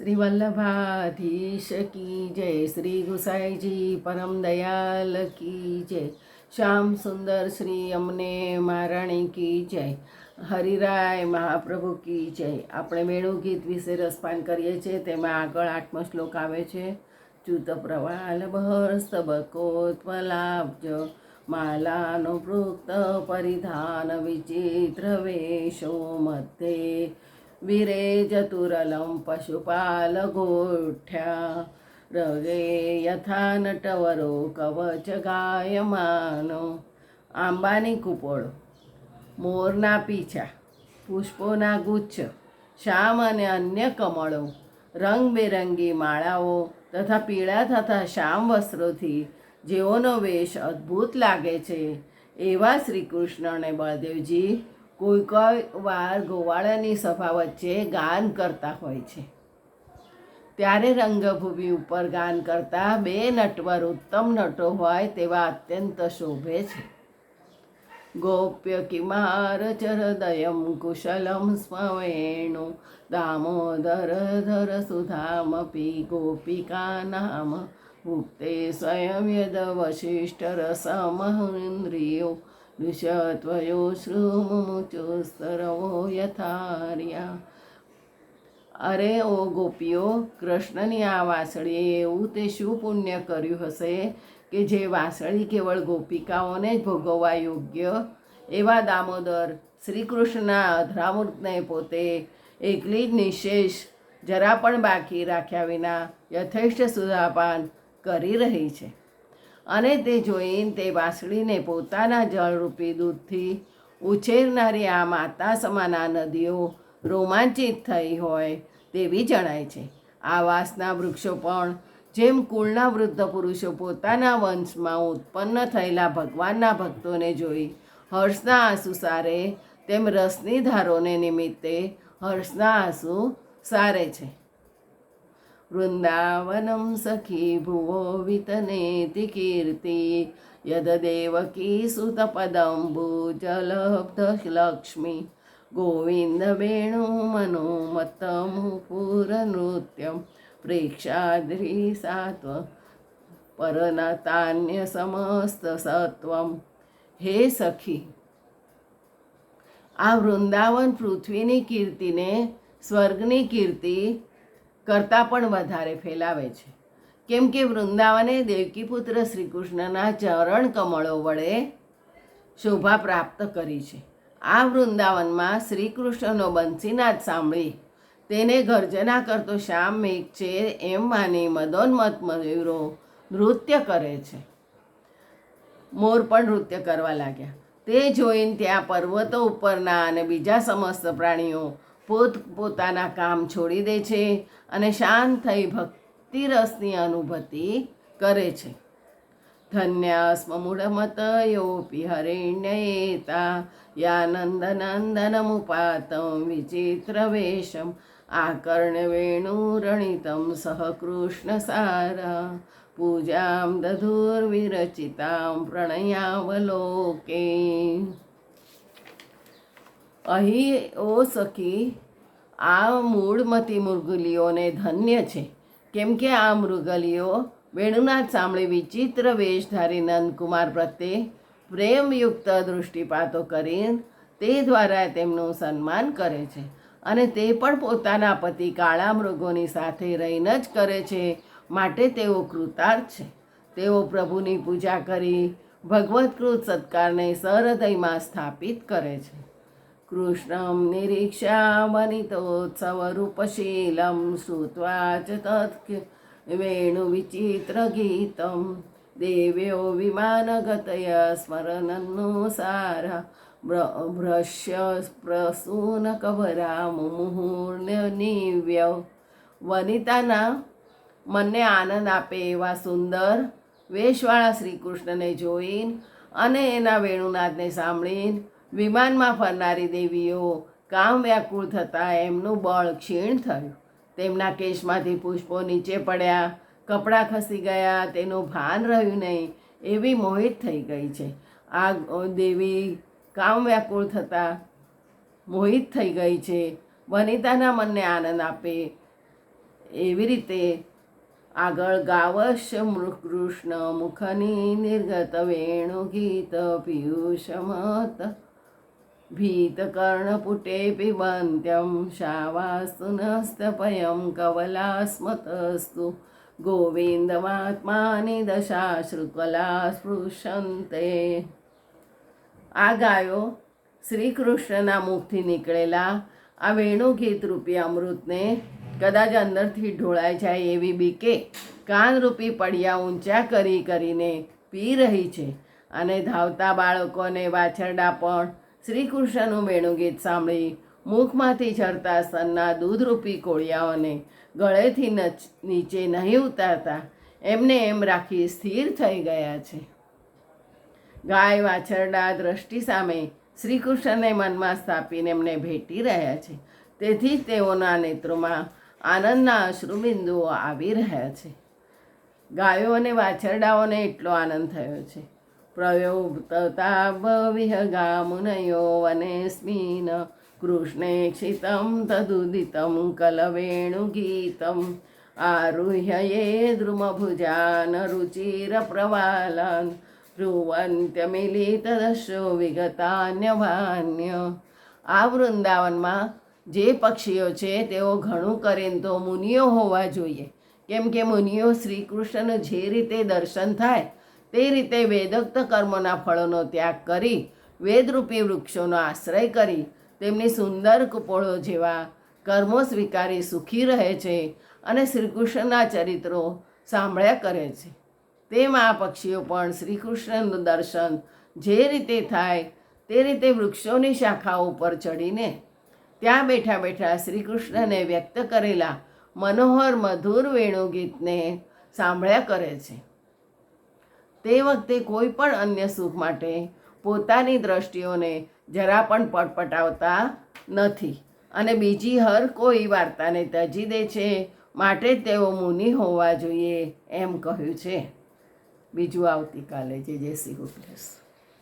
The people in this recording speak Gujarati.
श्री वल्लभाधीश की जय। श्री गुसाई जी परम दयाल की जय। श्याम सुंदर श्री अमने महाराणी की जय। હરિરાય મહાપ્રભુ કી જય। આપણે વેણુ ગીત વિશે રસપાન કરીએ છીએ। તેમાં આગળ 8મો શ્લોક આવે છે। ચ્યુત પ્રવાલ બહસ્તબકોત્પલાબ્જ માલાનો પૃક્ત પરિધાન વિચિત્ર વેશો મધ્યે વીરે ચતુરલમ પશુપાલ ગોઠ્યા રગે યથા નટવરો કવચ ગાયમાનો। આંબાની કુપોળો, મોરના પીછા, પુષ્પોના ગુચ્છ, શ્યામ અને અન્ય કમળો, રંગબેરંગી માળાઓ તથા પીળા તથા શ્યામ વસ્ત્રોથી જેઓનો વેશ અદ્ભુત લાગે છે એવા શ્રી કૃષ્ણ અને બળદેવજી કોઈ વાર ગોવાળાની સભા વચ્ચે ગાન કરતા હોય છે। ત્યારે રંગભૂમિ ઉપર ગાન કરતા બે નટવર ઉત્તમ નટો હોય તેવા અત્યંત શોભે છે। ગોપ્ય કિમાર ચરદયમ કુશલમ સ્મવેણુ દામોદર ધર સુધામપી ગોપિકા નામ ભુક્તે સ્વયં યદ વશિષ્ઠ રસમહેન્દ્રિયો દુષ્યત્વયો શ્રુમુચુસ્તરવો યથાર્યા। અરે ઓ ગોપીઓ, કૃષ્ણની આ વાંસળીએ એવું તે શું પુણ્ય કર્યું હશે કે જે વાંસળી કેવળ ગોપિકાઓને જ ભોગવવા યોગ્ય એવા દામોદર શ્રી કૃષ્ણના અધરામૃતને પોતે એકલી જ નિશેષ જરા પણ બાકી રાખ્યા વિના યથેષ્ટ સુધાપાન કરી રહી છે। અને તે જોઈને તે વાંસળીને પોતાના જળરૂપી દૂધથી ઉછેરનારી આ માતા સમાના નદીઓ રોમાંચિત થઈ હોય તેવી જણાય છે। આ વાસના વૃક્ષો પણ જેમ કુળના વૃદ્ધ પુરુષો પોતાના વંશમાં ઉત્પન્ન થયેલા ભગવાનના ભક્તોને જોઈ હર્ષના આંસુ સારે તેમ રસની ધારોને નિમિત્તે હર્ષના આંસુ સારે છે। વૃંદાવનમ સખી ભુવો વિતનેતિ કીર્તિ યદ દેવકી સુતપદંબુજલબ્ધ લક્ષ્મી ગોવિંદ વેણુ મનોમતમ પુર નૃત્યમ પ્રેક્ષાદ્રી સાત્વ પરનતાન્ય સમસ્ત સત્વમ। હે સખી, આ વૃંદાવન પૃથ્વીની કીર્તિને સ્વર્ગની કીર્તિ કરતાં પણ વધારે ફેલાવે છે, કેમ કે વૃંદાવને દેવકીપુત્ર શ્રી કૃષ્ણના ચરણ કમળો વડે શોભા પ્રાપ્ત કરી છે। આ વૃંદાવનમાં શ્રી કૃષ્ણનો બંસીનાદ સાંભળી તેને ગર્જના કરતો શ્યામ મેઘ છે એમ માની મદોન્મત મયુરો નૃત્ય કરે છે। મોર પણ નૃત્ય કરવા લાગ્યા। તે જોઈને ત્યાં પર્વતો ઉપરના અને બીજા સમસ્ત પ્રાણીઓ પોતાના કામ છોડી દે છે અને શાંત થઈ ભક્તિ રસની અનુભૂતિ કરે છે। ધન્યસ્મ મૂઢમતયોપી હરિણ્યયેતા યાનંદનંદનમુપાતમ વિચિત્ર વેશમ આકર્ણવેણુરણિતમ સહ કૃષ્ણ સારા પૂજામ દધુર્વિરચિતામ પ્રણયાવલોકે। અહીં ઓ સખી, આ મૂળમતી મૃગલીઓને ધન્ય છે, કેમ કે આ મૃગલીઓ વેણુનાદ સાંભળી વિચિત્ર વેશધારી નંદકુમાર પ્રત્યે પ્રેમયુક્ત દૃષ્ટિપાતો કરીને તે દ્વારા તેમનું સન્માન કરે છે અને તે પણ પોતાના પતિ કાળા મૃગોની સાથે રહીને જ કરે છે, માટે તેઓ કૃતાર્થ છે। તેઓ પ્રભુની પૂજા કરી ભગવત્કૃત સત્કારને સહૃદયમાં સ્થાપિત કરે છે। કૃષ્ણમ નિરીક્ષા વનિતોત્સવરૂપશીલમ શ્રુત્વા ચ તત્ વેણુ વિચિત્ર ગીતમ દેવ્યો વિમાનગતય સ્મરનનુસારા ભ્રશ્ય પ્રસૂન કવરા મુમુહુર્નિવ્ય। વનિતાના મનને આનંદ આપે એવા સુંદર વેશવાળા શ્રી કૃષ્ણને જોઈને અને એના વેણુનાદને સાંભળીને વિમાનમાં ફરનારી દેવીઓ કામ વ્યાકુળ થતાં એમનું બળ ક્ષીણ થયું। તેમના કેશમાંથી પુષ્પો નીચે પડ્યા, કપડાં ખસી ગયા, તેનું ભાન રહ્યું નહીં એવી મોહિત થઈ ગઈ છે। આ દેવી કામ વ્યાકુળ થતાં મોહિત થઈ ગઈ છે। વનિતાના મનને આનંદ આપે એવી રીતે આગળ ગાવશ્ય કૃષ્ણ મુખની નિર્ગત વેણુ ગીત પિયુષમત ભીત કર્ણપુટે પિબંત્યમ શાવાસ્તુ નસ્તપયમ કવલાસ્મતસ્તુ ગોવિંદમાત્માની દશાશ્રુકલા સ્પૃશંતે. આ ગાયો શ્રી કૃષ્ણના મુખથી નીકળેલા આ વેણુગીત રૂપી અમૃતને કદાચ અંદરથી ઢોળાઈ જાય એવી બીકે કાનરૂપી પડિયા ઊંચા કરી કરીને પી રહી છે. અને ધાવતા બાળકો અને વાછરડા પણ શ્રી કૃષ્ણનું વેણુગીત સાંભળી મુખમાંથી ઝરતા સ્તનના દૂધરૂપી કોળિયાઓને ગળેથી નીચે નહીં ઉતારતા એમને એમ રાખી સ્થિર થઈ ગયા છે. ગાય વાછરડા દ્રષ્ટિ સામે શ્રી કૃષ્ણને મનમાં સ્થાપીને એમને ભેટી રહ્યા છે. તેથી જ તેઓના નેત્રોમાં આનંદના અશ્રુબિંદુઓ આવી રહ્યા છે. ગાયો અને વાછરડાઓને એટલો આનંદ થયો છે. પ્રયોગતાવિહગા મુનયો વનેસ્મિન કૃષ્ણે ક્ષિતમ તદુદિતમ કલવેણુગીતમ આરુહ્ય યે દ્રુમભુજાન રુચિર પ્રવાલાન ધ્રુવંત્યમિલિતદશો વિગતાન્યભાન્ય. આ વૃંદાવનમાં જે પક્ષીઓ છે તેઓ ઘણું કરીને તો મુનિઓ હોવા જોઈએ, કેમ કે મુનિઓ શ્રી કૃષ્ણનું જે રીતે દર્શન થાય તે રીતે વેદોક્ત કર્મોના ફળોનો ત્યાગ કરી વેદરૂપી વૃક્ષોનો આશ્રય કરી તેમની સુંદર કુપોળો જેવા કર્મો સ્વીકારી સુખી રહે છે અને શ્રી કૃષ્ણના ચરિત્રો સાંભળ્યા કરે છે. તેમ આ પક્ષીઓ પણ શ્રી કૃષ્ણનું દર્શન જે રીતે થાય તે રીતે વૃક્ષોની શાખાઓ ઉપર ચડીને ત્યાં બેઠા બેઠા શ્રી કૃષ્ણને વ્યક્ત કરેલા મનોહર મધુર વેણુગીતને સાંભળ્યા કરે છે. તે વખતે કોઈ પણ અન્ય સુખ માટે પોતાની દ્રષ્ટિઓને જરા પણ પટપટાવતા નથી અને બીજી હર કોઈ વાર્તાને ત્યજી દે છે. માટે જ તેઓ મુનિ હોવા જોઈએ એમ કહ્યું છે. બીજું આવતીકાલે. જય શ્રી કૃષ્ણ.